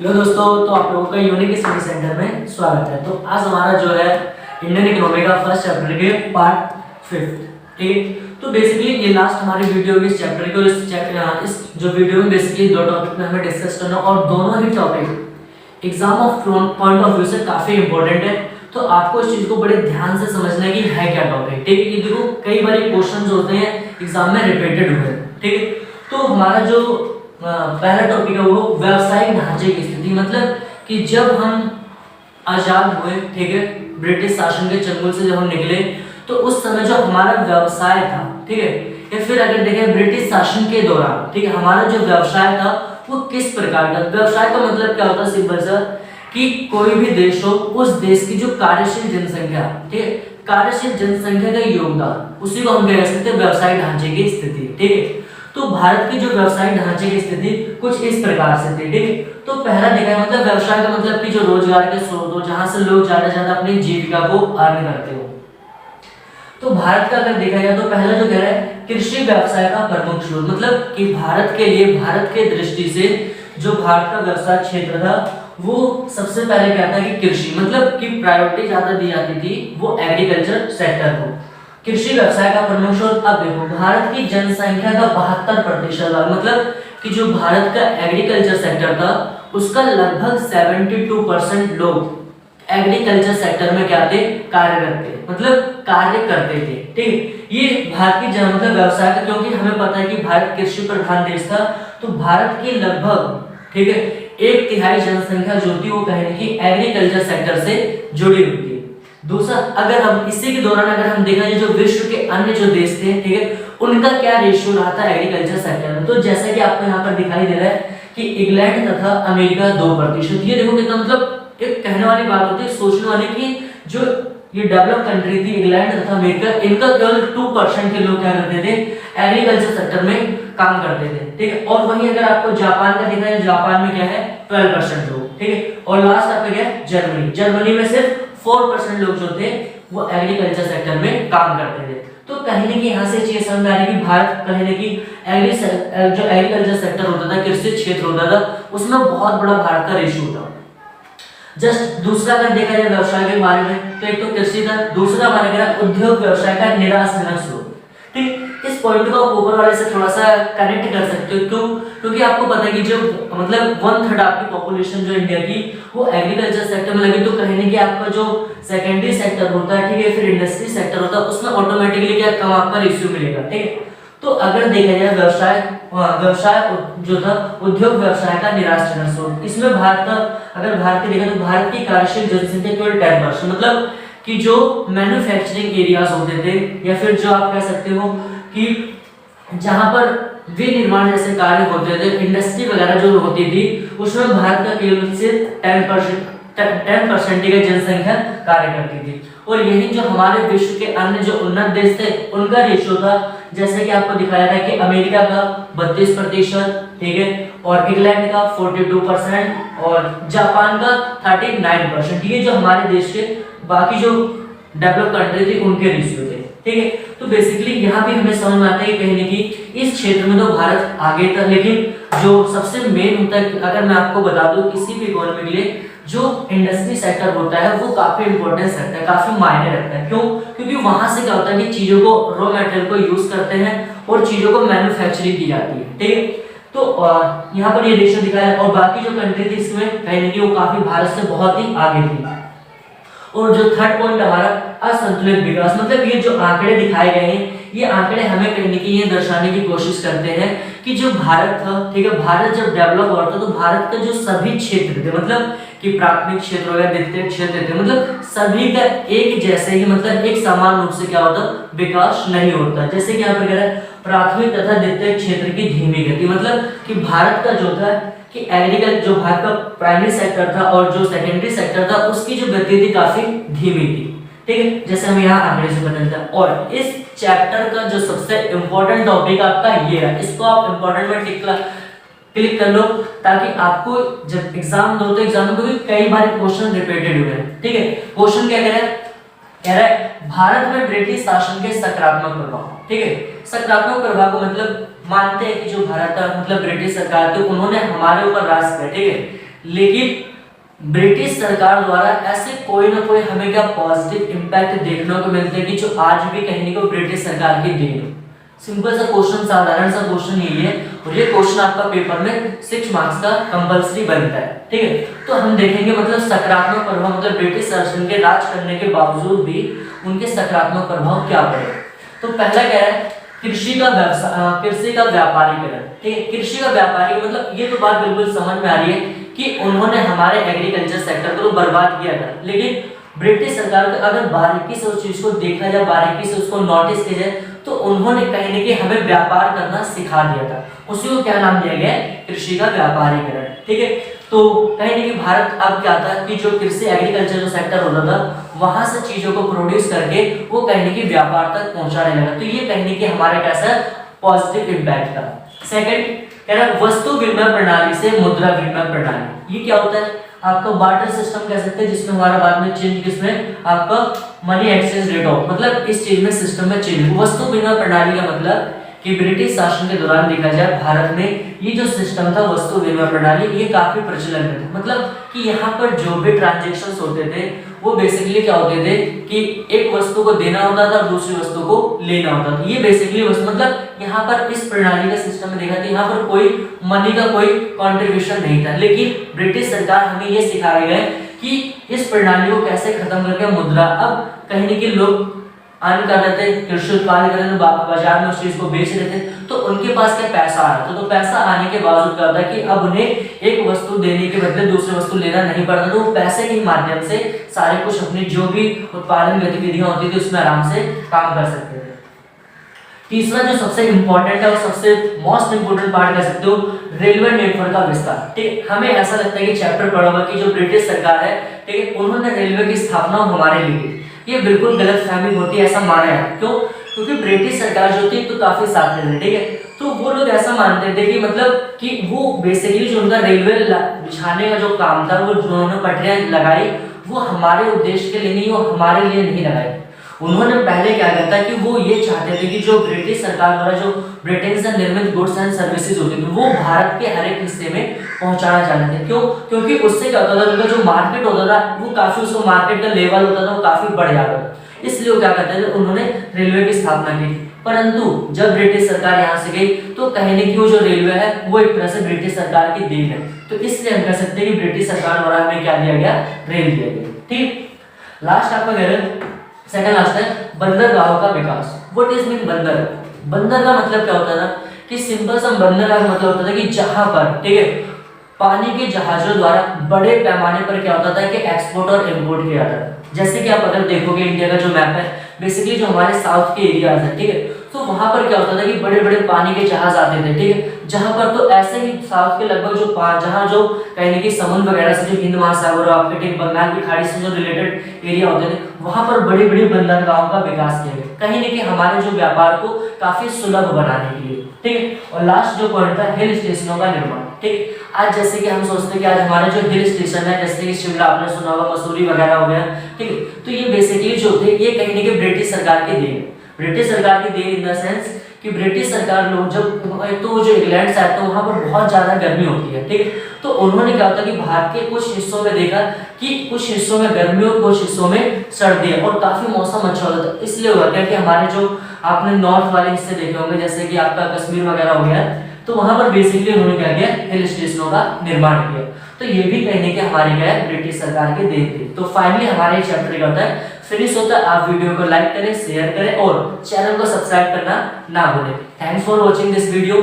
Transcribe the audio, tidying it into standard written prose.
Hello दोस्तों, तो आप लोगों का यूनिक स्टडी सेंटर में स्वागत है। तो आज हमारा जो है इंडियन इकोनॉमी का फर्स्ट चैप्टर के पार्ट 5, ठीक है। तो बेसिकली ये लास्ट हमारी वीडियो की इस चैप्टर की, और इस जो वीडियो में बेसिकली दो टॉपिक में हमें डिस्कस करना, और दोनों ही topic exam of point of view से काफी इंपॉर्टेंट है। तो आपको इस चीज को बड़े ध्यान से समझना है कि है क्या टॉपिक, ठीक है। ये देखो कई बार क्वेश्चन होते हैं एग्जाम में रिपीटेड हुए, ठीक है। तो हमारा जो पहला टॉपिक है वो व्यावसायिक ढांचे की स्थिति, मतलब कि जब हम आजाद हुए, ठीक है, ब्रिटिश शासन के चंगुल से जब हम निकले, तो उस समय जो हमारा व्यवसाय था, ठीक है, या फिर अगर देखें ब्रिटिश शासन के दौरान, ठीक है, हमारा जो व्यवसाय था वो किस प्रकार का व्यवसाय का मतलब क्या होता है, सिंपल सा कि कोई भी देश हो, उस देश की जो कार्यशील जनसंख्या, ठीक है, कार्यशील जनसंख्या का योगदान, उसी को हम कह सकते हैं व्यवसायिक ढांचे की स्थिति, ठीक है। तो भारत की जो व्यवसायिक ढांचे की स्थिति कुछ इस प्रकार से थी, ठीक है। तो पहला देखा है मतलब व्यवसाय का मतलब कि जो रोजगार के स्रोत हो, जहां से लोग ज्यादा से ज्यादा अपनी जीविका को अर्न करते हो। तो भारत का अगर देखा जाए तो पहला जो कह रहा है कृषि व्यवसाय का प्रमुख स्रोत, मतलब कि भारत के लिए, भारत के दृष्टि से जो भारत का व्यवसाय क्षेत्र था वो सबसे पहले क्या था कि कृषि, मतलब कि प्रायोरिटी ज्यादा दी जाती थी वो एग्रीकल्चर सेक्टर को, कृषि व्यवसाय का प्रमुख स्रोत। अब देखो भारत की जनसंख्या का 72% भाग, मतलब कि जो भारत का एग्रीकल्चर सेक्टर था उसका लगभग 72% लोग एग्रीकल्चर सेक्टर में क्या थे, कार्यरत थे, मतलब कार्य करते थे, ठीक। ये भारत की मतलब व्यवसाय का, क्योंकि हमें पता है कि भारत कृषि प्रधान देश था, तो भारत की लगभग, ठीक है, 1/3 जनसंख्या जो थी वो कहीं की एग्रीकल्चर सेक्टर से जुड़ी हुई थी। दूसरा, अगर हम इसी के दौरान अगर हम देखा जाए जो विश्व के अन्य जो देश थे, ठीक है, उनका क्या रेशियो रहा था एग्रीकल्चर सेक्टर में, तो जैसा कि आपको यहाँ पर दिखाई दे रहा है कि इंग्लैंड तथा अमेरिका 2%। ये देखो कितना, मतलब एक कहने वाली बात होती है, सोचने वाली कि जो ये डेवलप कंट्री थी इंग्लैंड तथा अमेरिका, इनका केवल 2% के लोग क्या करते थे, एग्रीकल्चर सेक्टर में काम करते थे, ठीक है। और वहीं अगर आपको जापान का देखा जाए, जापान में क्या है 12% लोग, ठीक है। और लास्ट आपका क्या है जर्मनी, जर्मनी में सिर्फ 4% लोग जो थे वो एग्रीकल्चर सेक्टर में काम करते थे। तो कहने की यहाँ से चीज समझ आ रही कि भारत कहने की जो एग्रीकल्चर सेक्टर होता था, कृषि क्षेत्र होता था, उसमें बहुत बड़ा भारत का रेशियो था। जस्ट दूसरा अगर देखा जाए व्यवसाय के बारे में, तो एक तो कृषि था, दूसरा हमारा क्या उद्योग व्यवसाय का निराशजनक स्रोत, ठीक। इस पॉइंट को आप ऊपर वाले से थोड़ा सा कनेक्ट कर सकते हो, क्यों, क्योंकि आपको पता है कि जो मतलब 1/3 आपकी पॉपुलेशन जो इंडिया की वो एग्रीकल्चर सेक्टर में लगी, तो कहने की आपका जो सेकेंडरी सेक्टर होता है, ठीक है, फिर इंडस्ट्री सेक्टर होता है, उसमें ऑटोमेटिकली क्या कम आपका रेशियो मिलेगा, ठीक है। तो अगर देखा जाए व्यवसाय जो था उद्योग व्यवसाय का निराशजनक स्रोत, इसमें भारत का अगर भारत की देखा तो भारत की कार्यशील जनसंख्या केवल 10%, मतलब कि जो मैन्युफैक्चरिंग एरियाज होते थे, या फिर जो आप कह सकते हो कि जहां पर विनिर्माण जैसे कार्य होते थे, इंडस्ट्री वगैरह जो होती थी, उसमें भारत का केवल सिर्फ 10% की जनसंख्या कार्य करती थी। और यही जो हमारे विश्व के अन्य जो उन्नत देश थे उनका रेशियो था, जैसे कि आपको दिखाया था कि अमेरिका का 32%, ठीक है, और इंग्लैंड का 42% और जापान का 39%। ये जो हमारे देश के बाकी जो डेवलप कंट्री थी उनके रेशियो थे, ठीक है। तो बेसिकली यहाँ भी हमें समझ में आता है कहने की इस क्षेत्र में तो भारत आगे था, लेकिन जो सबसे मेन होता है, अगर मैं आपको बता दूं किसी भी इकोनॉमी के लिए जो इंडस्ट्री सेक्टर होता है वो काफी इंपॉर्टेंस रखता है, काफी मायने रखता है। क्यों, क्योंकि वहां से क्या होता है कि चीजों को रॉ मटेरियल को यूज करते हैं और चीजों को मैन्युफैक्चरिंग की जाती है, ठीक है। तो यहाँ पर ये रेशियो दिखाया है, और बाकी जो कंट्री थी इसमें कहने की वो काफी भारत से बहुत ही आगे थी। और जो थर्ड पॉइंट हमारा असंतुलित विकास, मतलब ये जो आंकड़े दिखाए गए हैं, ये आंकड़े हमें कहीं की ये दर्शाने की कोशिश करते हैं कि जो भारत था, ठीक है, भारत जब डेवलप हो रहा था तो भारत के जो सभी क्षेत्र थे, मतलब कि प्राथमिक क्षेत्र हो गया, द्वितीय क्षेत्र थे, मतलब सभी का एक जैसे ही, मतलब एक समान रूप से क्या होता विकास नहीं होता। जैसे कि यहाँ पर कह रहा है प्राथमिक तथा द्वितीय क्षेत्र की धीमी गति, मतलब कि भारत का जो था कि एग्रीकल्चर जो भारत का प्राइमरी सेक्टर था और जो सेकेंडरी सेक्टर था उसकी जो गति थी काफी धीमी थी, ठीक है, जैसे हम यहाँ आंकड़े से पता चलता है। और इस चैप्टर का जो सबसे इंपॉर्टेंट टॉपिक आपका ये है, इसको आप इंपॉर्टेंट में क्लिक कर लो, ताकि आपको जब एग्जाम दो तो एग्जाम में कई बार क्वेश्चन रिपीटेड हुए हैं, ठीक है। क्वेश्चन क्या कह रहा है भारत में ब्रिटिश शासन के सकारात्मक प्रभाव, ठीक है। सकारात्मक प्रभाव को मतलब मानते हैं कि जो भारत का मतलब ब्रिटिश सरकार थी उन्होंने हमारे ऊपर राज किया, ठीक है, लेकिन ब्रिटिश सरकार द्वारा ऐसे कोई ना कोई हमें क्या पॉजिटिव इम्पैक्ट देखने को मिलते हैं कि जो आज भी कहीं को ब्रिटिश सरकार की देन हो। सिंपल सा क्वेश्चन, साधारण सा क्वेश्चन यही है, और ये क्वेश्चन आपका पेपर में 6 मार्क्स का कंपल्सरी बनता है, ठीक है। तो हम देखेंगे मतलब सकारात्मक प्रभाव, मतलब ब्रिटिश शासन के राज करने के बावजूद भी उनके सकारात्मक प्रभाव क्या पड़े। तो पहला क्या है, कृषि का व्यापारीकरण, ठीक है। कृषि का व्यापारी मतलब ये तो बात बिल्कुल समझ में आ रही है कि उन्होंने हमारे एग्रीकल्चर सेक्टर को तो बर्बाद किया था, लेकिन ब्रिटिश सरकार को अगर बारीकी से उस चीज को देखा जाए, बारीकी से उसको नोटिस किया जाए, तो उन्होंने कहीं न कहीं हमें व्यापार करना सिखा दिया था। उसी को क्या नाम दिया गया है, कृषि का व्यापारीकरण, ठीक है। तो कहीं न कहीं भारत अब क्या था कि जो कृषि एग्रीकल्चर जो सेक्टर होता था, वहां से चीजों को प्रोड्यूस करके वो कहीं न कहीं व्यापार तक पहुंचाने लगा। तो ये कहीं न कहीं हमारे कैसा पॉजिटिव इम्पैक्ट था। सेकंड कह रहा वस्तु विनिमय प्रणाली से मुद्रा विनिमय प्रणाली। ये क्या होता है, आपका बार्टर सिस्टम कह सकते हैं, जिसमें हमारा बाद में चेंज, किसमें आपका मनी एक्सचेंज रेट ऑफ, मतलब इस चीज में सिस्टम में चेंज। वस्तु विनिमय प्रणाली का मतलब कि ब्रिटिश शासन के दौरान देखा जाए भारत में ये जो सिस्टम था वस्तु विनिमय प्रणाली, ये काफी प्रचलन में था। मतलब कि यहाँ पर जो भी ट्रांजेक्शन्स होते थे वो बेसिकली क्या होते थे कि एक वस्तु को देना होता था और दूसरी वस्तु को लेना होता था। ये बेसिकली मतलब यहाँ पर इस प्रणाली का सिस्टम में देखा था, यहाँ पर कोई मनी का कोई कंट्रीब्यूशन नहीं था, लेकिन ब्रिटिश सरकार हमें ये सिखा रही है कि इस प्रणाली को कैसे खत्म करके मुद्रा, अब कहीं न कहीं लोग अर्न कर रहे थे, कृषि उत्पादन कर रहे थे, बाजार में उस चीज को बेच रहे थे, तो उनके पास क्या पैसा आ रहा था। तो पैसा आने के बावजूद क्या होता कि अब उन्हें एक वस्तु देने के बदले दूसरी वस्तु लेना नहीं पड़ता, तो वो पैसे के माध्यम से सारे कुछ अपनी जो भी उत्पादन गतिविधियां होती थी उसमें आराम से काम कर सकते थे। तीसरा जो सबसे इंपॉर्टेंट है और सबसे मोस्ट इंपोर्टेंट पार्ट कह सकते हो, रेलवे नेटवर्क का विस्तार, ठीक। हमें ऐसा लगता है कि चैप्टर पढ़ा हुआ कि जो ब्रिटिश सरकार है, ठीक है, उन्होंने रेलवे की स्थापना हमारे लिए, ये बिल्कुल गलतफहमी होती है, ऐसा माना है। क्यों? क्योंकि ब्रिटिश सरकार जो थी तो काफी साथ थे, ठीक है, तो वो लोग ऐसा मानते थे कि मतलब कि वो बेसिकली जो उनका रेलवे बिछाने का जो काम था, वो जो उन्होंने पटरियां लगाई, वो हमारे उद्देश्य के लिए नहीं, वो हमारे लिए नहीं लगाई। उन्होंने पहले क्या किया था कि वो ये चाहते थे कि जो ब्रिटिश सरकार द्वारा जो ब्रिटेन से निर्मित गुड्स एंड सर्विसेज होती थी वो भारत के हर एक हिस्से में पहुंचाना चाहते थे। क्यों? क्योंकि उससे क्या होता था, उनका जो मार्केट होता था वो काफी, उसको मार्केट का लेवल होता था वो काफी बढ़ जाता था। इसलिए वो क्या करते थे, उन्होंने रेलवे की स्थापना की। परंतु जब ब्रिटिश सरकार यहाँ से गई तो कहीं न कहीं जो रेलवे है वो एक तरह से ब्रिटिश सरकार की देन है, तो इसलिए हम कह सकते हैं कि ब्रिटिश सरकार द्वारा हमें क्या दिया गया, रेल दिया गया, ठीक। लास्ट आपका कह रहे सेकंड लास्ट है बंदरगाहों का विकास। व्हाट इज मीन बंदर? बंदर का मतलब क्या होता था कि सिंपल सा बंदर का मतलब होता था कि जहां पर, ठीक है, पानी के जहाजों द्वारा बड़े पैमाने पर क्या होता था कि एक्सपोर्ट और इंपोर्ट किया जाता था। जैसे कि आप अगर देखोगे इंडिया का जो मैप है, बेसिकली जो हमारे साउथ के एरियाज है, ठीक है, तो वहां पर क्या होता था कि बड़े बड़े पानी के जहाज आते थे, ठीक है, जहां पर तो ऐसे ही साउथ के लगभग जो जहां जो कहीं न कहीं समुद्र वगैरह से जो हिंद महासागर और आपके ठीक बंगाल की खाड़ी से जो रिलेटेड एरिया होते थे, वहां पर बड़ी बड़ी बंदरगाहों का विकास किया गया, कहीं न कहीं हमारे जो व्यापार को काफी सुलभ बनाने के लिए, ठीक है। और लास्ट जो पॉइंट था हिल स्टेशनों का निर्माण, ठीक। आज जैसे कि हम सोचते हैं कि आज हमारे जो हिल स्टेशन है, जैसे कि शिमला आपने सुना होगा, मसूरी वगैरह हो गया, ठीक है, तो ये बेसिकली जो थे ये कहीं न कहीं ब्रिटिश सरकार की देन, ब्रिटिश सरकार की देन इन द सेंस कि ब्रिटिश सरकार लोग जब तो जो इंग्लैंड से आते हैं वहां पर बहुत ज्यादा गर्मी होती है, ठीक है, तो उन्होंने क्या होता है कि भारत के कुछ हिस्सों में देखा कि कुछ हिस्सों में गर्मी और कुछ हिस्सों में सर्दी है और काफी मौसम अच्छा होता था। इसलिए हुआ क्या कि हमारे जो आपने नॉर्थ वाले हिस्से देखे होंगे, जैसे कि आपका कश्मीर वगैरह हो गया, तो वहां पर बेसिकली उन्होंने क्या किया, हिल स्टेशनों का निर्माण किया। तो ये भी कहने के हमारे क्या है, ब्रिटिश सरकार के देन थे। तो फाइनली हमारे चैप्टर क्या होता है, फिनिश होता है। आप वीडियो को लाइक करें, शेयर करें और चैनल को सब्सक्राइब करना ना भूलें। Thanks for watching this video.